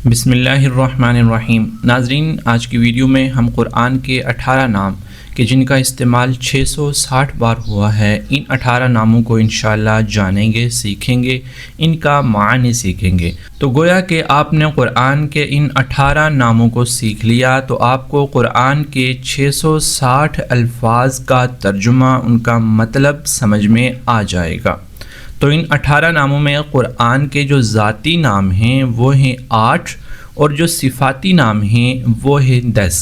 بسم اللہ الرحمن الرحیم۔ ناظرین، آج کی ویڈیو میں ہم قرآن کے 18 نام کہ جن کا استعمال 660 بار ہوا ہے، ان 18 ناموں کو انشاءاللہ جانیں گے، سیکھیں گے، ان کا معنی سیکھیں گے۔ تو گویا کہ آپ نے قرآن کے ان 18 ناموں کو سیکھ لیا تو آپ کو قرآن کے 660 الفاظ کا ترجمہ، ان کا مطلب سمجھ میں آ جائے گا۔ تو ان 18 ناموں میں قرآن کے جو ذاتی نام ہیں وہ ہیں 8 اور جو صفاتی نام ہیں وہ ہیں 10۔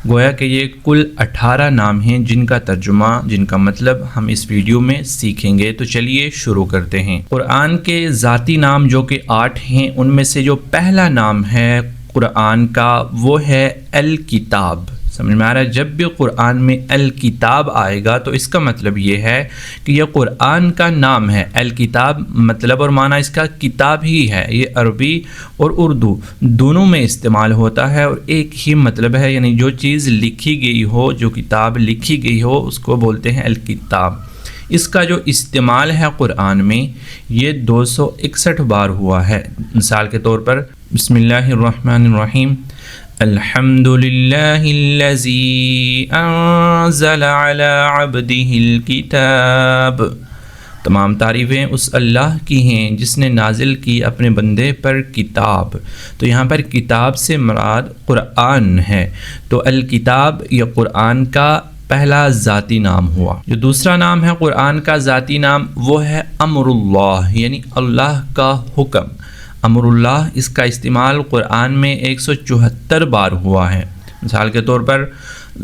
گویا کہ یہ کل 18 نام ہیں جن کا ترجمہ، جن کا مطلب ہم اس ویڈیو میں سیکھیں گے۔ تو چلیے شروع کرتے ہیں۔ قرآن کے ذاتی نام جو کہ 8 ہیں، ان میں سے جو پہلا نام ہے قرآن کا وہ ہے الکتاب۔ سمجھ میں آ رہا ہے؟ جب بھی قرآن میں الکتاب آئے گا تو اس کا مطلب یہ ہے کہ یہ قرآن کا نام ہے۔ الکتاب مطلب اور معنی اس کا کتاب ہی ہے۔ یہ عربی اور اردو دونوں میں استعمال ہوتا ہے اور ایک ہی مطلب ہے، یعنی جو چیز لکھی گئی ہو، جو کتاب لکھی گئی ہو، اس کو بولتے ہیں الکتاب۔ اس کا جو استعمال ہے قرآن میں یہ 261 بار ہوا ہے۔ مثال کے طور پر بسم اللہ الرحمن الرحیم، الحمد للہ الذی انزل علی عبدہ الکتاب۔ تمام تعریفیں اس اللہ کی ہیں جس نے نازل کی اپنے بندے پر کتاب۔ تو یہاں پر کتاب سے مراد قرآن ہے۔ تو الکتاب یہ قرآن کا پہلا ذاتی نام ہوا۔ جو دوسرا نام ہے قرآن کا ذاتی نام وہ ہے امر اللہ، یعنی اللہ کا حکم۔ امر اللہ، اس کا استعمال قرآن میں 174 بار ہوا ہے۔ مثال کے طور پر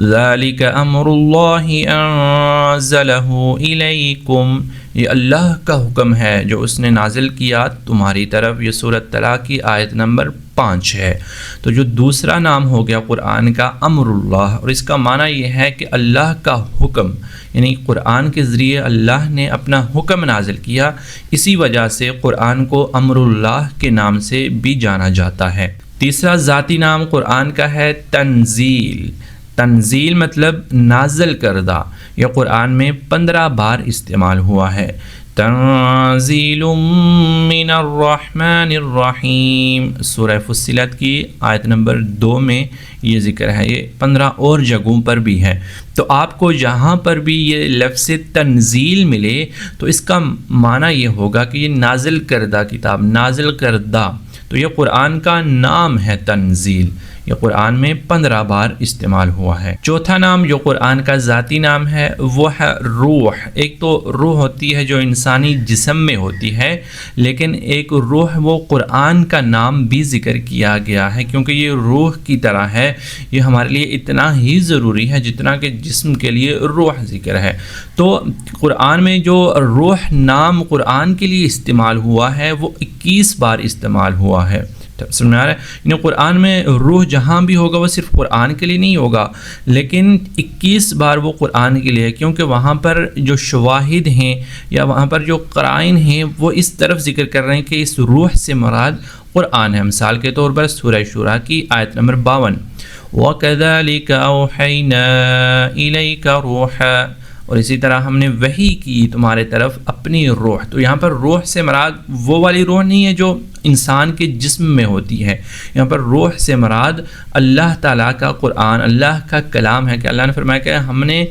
ذالک امر اللہ انزلہ الیکم، یہ اللہ کا حکم ہے جو اس نے نازل کیا تمہاری طرف۔ یہ سورۃ طلاق کی آیت نمبر 5 ہے۔ تو جو دوسرا نام ہو گیا قرآن کا امر اللہ، اور اس کا معنی یہ ہے کہ اللہ کا حکم، یعنی قرآن کے ذریعے اللہ نے اپنا حکم نازل کیا، اسی وجہ سے قرآن کو امر اللہ کے نام سے بھی جانا جاتا ہے۔ تیسرا ذاتی نام قرآن کا ہے تنزیل۔ تنزیل مطلب نازل کردہ۔ یہ قرآن میں 15 بار استعمال ہوا ہے۔ تنزیل من الرحمن الرحیم، سورہ فصلت کی آیت نمبر 2 میں یہ ذکر ہے۔ یہ 15 اور جگہوں پر بھی ہے۔ تو آپ کو جہاں پر بھی یہ لفظ تنزیل ملے تو اس کا معنی یہ ہوگا کہ یہ نازل کردہ کتاب، نازل کردہ۔ تو یہ قرآن کا نام ہے تنزیل۔ یہ قرآن میں 15 بار استعمال ہوا ہے۔ چوتھا نام جو قرآن کا ذاتی نام ہے وہ ہے روح۔ ایک تو روح ہوتی ہے جو انسانی جسم میں ہوتی ہے، لیکن ایک روح وہ قرآن کا نام بھی ذکر کیا گیا ہے کیونکہ یہ روح کی طرح ہے۔ یہ ہمارے لیے اتنا ہی ضروری ہے جتنا کہ جسم کے لیے روح ذکر ہے۔ تو قرآن میں جو روح نام قرآن کے لیے استعمال ہوا ہے وہ 21 بار استعمال ہوا ہے۔ سمجھ میں آ رہا ہے؟ یعنی قرآن میں روح جہاں بھی ہوگا وہ صرف قرآن کے لیے نہیں ہوگا، لیکن 21 بار وہ قرآن کے لیے ہے کیونکہ وہاں پر جو شواہد ہیں یا وہاں پر جو قرائن ہیں وہ اس طرف ذکر کر رہے ہیں کہ اس روح سے مراد قرآن ہے۔ مثال کے طور پر سورہ شورى کی آیت نمبر 52، وَكَذَلِكَ أَوْحَيْنَا إِلَيْكَ رُوحًا، اور اسی طرح ہم نے وحی کی تمہارے طرف اپنی روح۔ تو یہاں پر روح سے مراد وہ والی روح نہیں ہے جو انسان کے جسم میں ہوتی ہے، یہاں پر روح سے مراد اللہ تعالیٰ کا قرآن، اللہ کا کلام ہے کہ اللہ نے فرمایا کہ ہم نے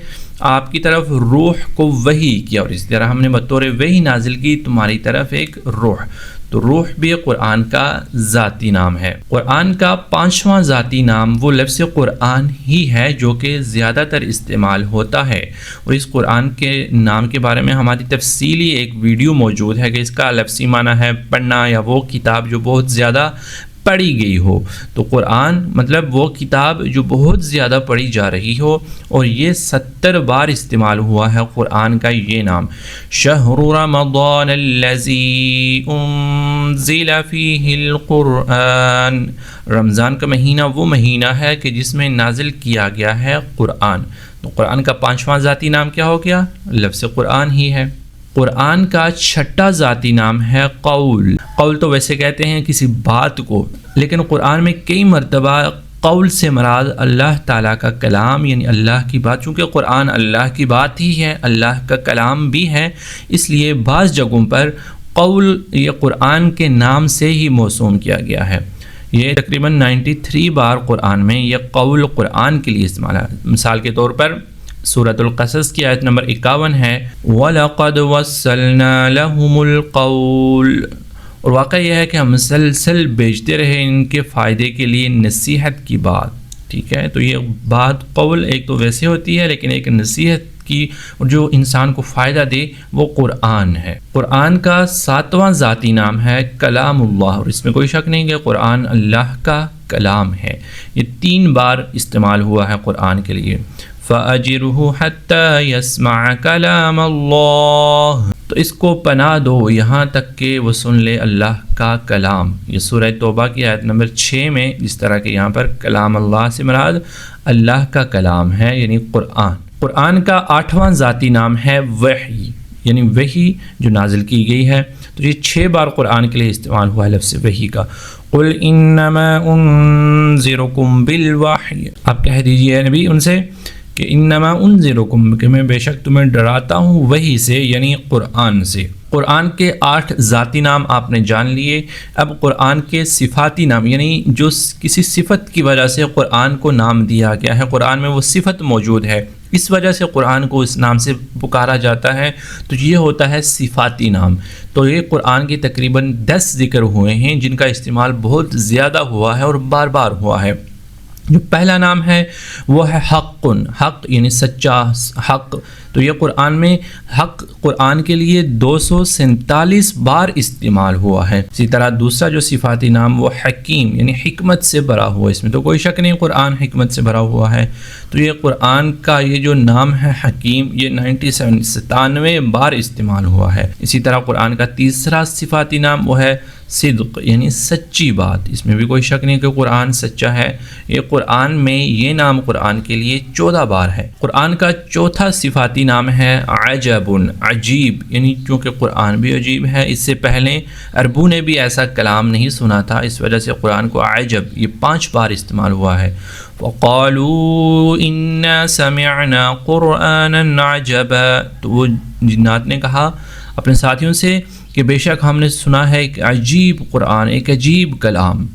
آپ کی طرف روح کو وحی کیا اور اسی طرح ہم نے بطور وحی نازل کی تمہاری طرف ایک روح۔ تو روح بھی قرآن کا ذاتی نام ہے۔ قرآن کا 5واں ذاتی نام وہ لفظ قرآن ہی ہے جو کہ زیادہ تر استعمال ہوتا ہے، اور اس قرآن کے نام کے بارے میں ہماری تفصیلی ایک ویڈیو موجود ہے کہ اس کا لفظی معنی ہے پڑھنا یا وہ کتاب جو بہت زیادہ پڑھی گئی ہو۔ تو قرآن مطلب وہ کتاب جو بہت زیادہ پڑھی جا رہی ہو، اور یہ 70 بار استعمال ہوا ہے قرآن کا یہ نام۔ شہر رمضان الذی انزل فیہ القرآن، رمضان کا مہینہ وہ مہینہ ہے کہ جس میں نازل کیا گیا ہے قرآن۔ تو قرآن کا 5واں ذاتی نام کیا ہو گیا؟ لفظ قرآن ہی ہے۔ قرآن کا 6ٹھا ذاتی نام ہے قول۔ قول تو ویسے کہتے ہیں کسی بات کو، لیکن قرآن میں کئی مرتبہ قول سے مراد اللہ تعالیٰ کا کلام، یعنی اللہ کی بات، چونکہ قرآن اللہ کی بات ہی ہے، اللہ کا کلام بھی ہے، اس لیے بعض جگہوں پر قول یہ قرآن کے نام سے ہی موسوم کیا گیا ہے۔ یہ تقریباً 93 بار قرآن میں یہ قول قرآن کے لیے استعمال ہے۔ مثال کے طور پر سورۃ القصص کی آیت نمبر 51 ہے وَلَقَدْ وَصَّلْنَا لَهُمُ الْقَوْلَ، اور واقعہ یہ ہے کہ ہم مسلسل بیچتے رہے ان کے فائدے کے لیے نصیحت کی بات، ٹھیک ہے۔ تو یہ بات قول ایک تو ویسے ہوتی ہے، لیکن ایک نصیحت کی اور جو انسان کو فائدہ دے وہ قرآن ہے۔ قرآن کا 7واں ذاتی نام ہے کلام اللہ، اور اس میں کوئی شک نہیں کہ قرآن اللہ کا کلام ہے۔ یہ 3 بار استعمال ہوا ہے قرآن کے لیے۔ فَأَجِرْهُ حَتَّى يَسْمَعَ كَلَامَ اللَّهِ، تو اس کو پناہ دو یہاں تک کہ وہ سن لے اللہ کا کلام۔ یہ سورہ توبہ کی آیت نمبر 6 میں جس طرح کہ یہاں پر کلام اللہ سے مراد اللہ کا کلام ہے، یعنی قرآن۔ قرآن کا 8واں ذاتی نام ہے وحی، یعنی وحی جو نازل کی گئی ہے۔ تو یہ 6 بار قرآن کے لیے استعمال ہوا ہے لفظ وحی کا۔ قُلْ إِنَّمَا أُنذِرُكُمْ بِالْوَحْيِ، آپ کہہ دیجئے نبی ان سے کہ انما انذرکم، کہ میں بے شک تمہیں ڈراتا ہوں وحی سے، یعنی قرآن سے۔ قرآن کے 8 ذاتی نام آپ نے جان لیے۔ اب قرآن کے صفاتی نام، یعنی جو کسی صفت کی وجہ سے قرآن کو نام دیا گیا ہے، قرآن میں وہ صفت موجود ہے، اس وجہ سے قرآن کو اس نام سے پکارا جاتا ہے، تو یہ ہوتا ہے صفاتی نام۔ تو یہ قرآن کی تقریباً 10 ذکر ہوئے ہیں جن کا استعمال بہت زیادہ ہوا ہے اور بار بار ہوا ہے۔ جو پہلا نام ہے وہ ہے حق، حق یعنی سچا، حق۔ تو یہ قرآن میں حق قرآن کے لیے 247 بار استعمال ہوا ہے۔ اسی طرح دوسرا جو صفاتی نام وہ حکیم، یعنی حکمت سے بھرا ہوا، اس میں تو کوئی شک نہیں قرآن حکمت سے بھرا ہوا ہے۔ تو یہ قرآن کا یہ جو نام ہے حکیم، یہ 97 بار استعمال ہوا ہے۔ اسی طرح قرآن کا تیسرا صفاتی نام وہ ہے صدق، یعنی سچی بات، اس میں بھی کوئی شک نہیں کہ قرآن سچا ہے۔ یہ قرآن میں یہ نام قرآن کے لیے 14 بار ہے۔ قرآن کا چوتھا صفاتی نام ہے عجب، عجیب، یعنی چونکہ قرآن بھی عجیب ہے، اس سے پہلے عربوں نے بھی ایسا کلام نہیں سنا تھا، اس وجہ سے قرآن کو عجب یہ 5 بار استعمال ہوا ہے۔ وَقَالُوا إِنَّا سَمِعْنَا قُرْآنًا عَجَبًا، تو وہ جنات نے کہا اپنے ساتھیوں سے کہ بے شک ہم نے سنا ہے ایک عجیب قرآن، ایک عجیب کلام۔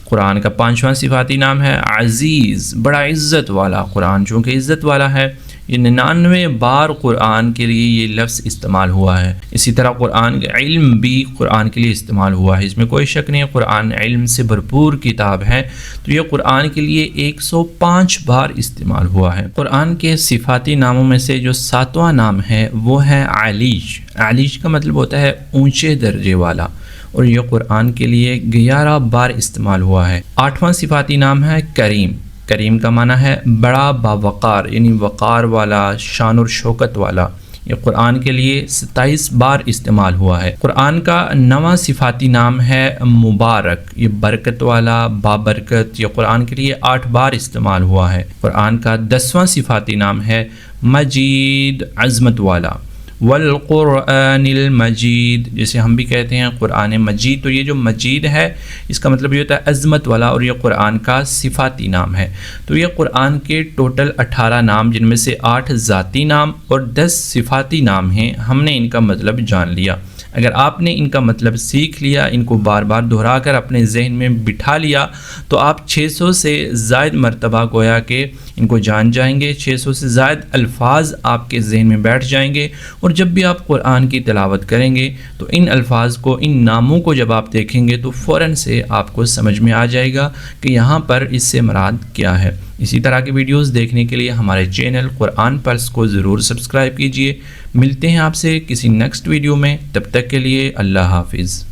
قرآن کا 5واں صفاتی نام ہے عزیز، بڑا عزت والا۔ قرآن چونکہ عزت والا ہے، یہ 99 بار قرآن کے لیے یہ لفظ استعمال ہوا ہے۔ اسی طرح قرآن کا علم بھی قرآن کے لیے استعمال ہوا ہے، اس میں کوئی شک نہیں قرآن علم سے بھرپور کتاب ہے۔ تو یہ قرآن کے لیے 105 بار استعمال ہوا ہے۔ قرآن کے صفاتی ناموں میں سے جو 7واں نام ہے وہ ہے علیش۔ علیش کا مطلب ہوتا ہے اونچے درجے والا، اور یہ قرآن کے لیے 11 بار استعمال ہوا ہے۔ 8واں صفاتی نام ہے کریم۔ کریم کا معنی ہے بڑا باوقار، یعنی وقار والا، شان اور شوکت والا۔ یہ قرآن کے لیے 27 بار استعمال ہوا ہے۔ قرآن کا 9واں صفاتی نام ہے مبارک، یہ برکت والا، بابرکت۔ یہ قرآن کے لیے 8 بار استعمال ہوا ہے۔ قرآن کا 10واں صفاتی نام ہے مجید، عظمت والا۔ والقرآن المجید، جسے ہم بھی کہتے ہیں قرآن مجید، تو یہ جو مجید ہے اس کا مطلب یہ ہوتا ہے عظمت والا، اور یہ قرآن کا صفاتی نام ہے۔ تو یہ قرآن کے ٹوٹل 18 نام، جن میں سے 8 ذاتی نام اور 10 صفاتی نام ہیں، ہم نے ان کا مطلب جان لیا۔ اگر آپ نے ان کا مطلب سیکھ لیا، ان کو بار بار دہرا کر اپنے ذہن میں بٹھا لیا، تو آپ 600 سے زائد مرتبہ گویا کہ ان کو جان جائیں گے۔ 600 سے زائد الفاظ آپ کے ذہن میں بیٹھ جائیں گے، اور جب بھی آپ قرآن کی تلاوت کریں گے تو ان الفاظ کو، ان ناموں کو جب آپ دیکھیں گے تو فوراً سے آپ کو سمجھ میں آ جائے گا کہ یہاں پر اس سے مراد کیا ہے۔ اسی طرح کی ویڈیوز دیکھنے کے لیے ہمارے چینل قرآن پلس کو ضرور سبسکرائب کیجئے۔ ملتے ہیں آپ سے کسی نیکسٹ ویڈیو میں، تب تک کے لیے اللہ حافظ۔